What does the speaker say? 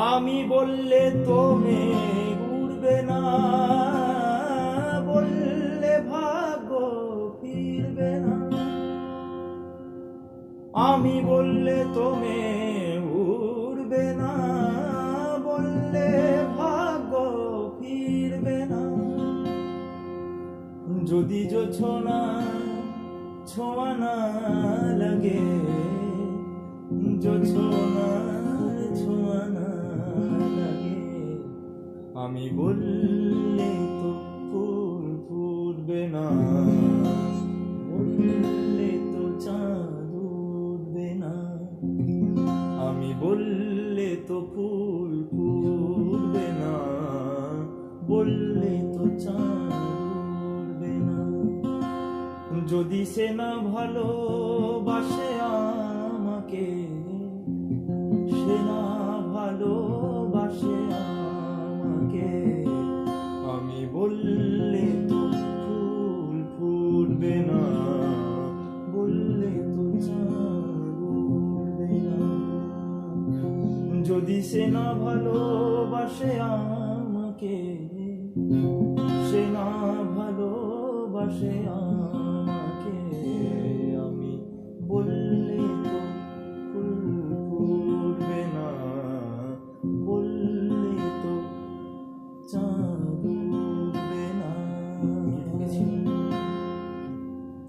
আমি বললে তুমি উড়বে না, বললে ভাগ্য ফিরবে না। আমি বললে তুমি উড়বে না, বললে ভাগ্য ফিরবে না। যদি জোছনা ছোঁয়া না লাগে, জোছনা ছোঁয়া না লাগে, আমি বললে তো ফুল ফুটবে না, বললে তো চাঁদ উঠবে না। আমি বললে তো ফুল ফুটবে না, বললে তো চাঁদ উঠবে না। যদি সে না ভালোবাসে আমাকে, সে না ভালোবাসে আমাকে, আমি বললে তো ফুল ফুটবে না, বললে তো চাঁদ উঠবে না। যদি সে না ভালোবাসে আমাকে, সে না ভালোবাসে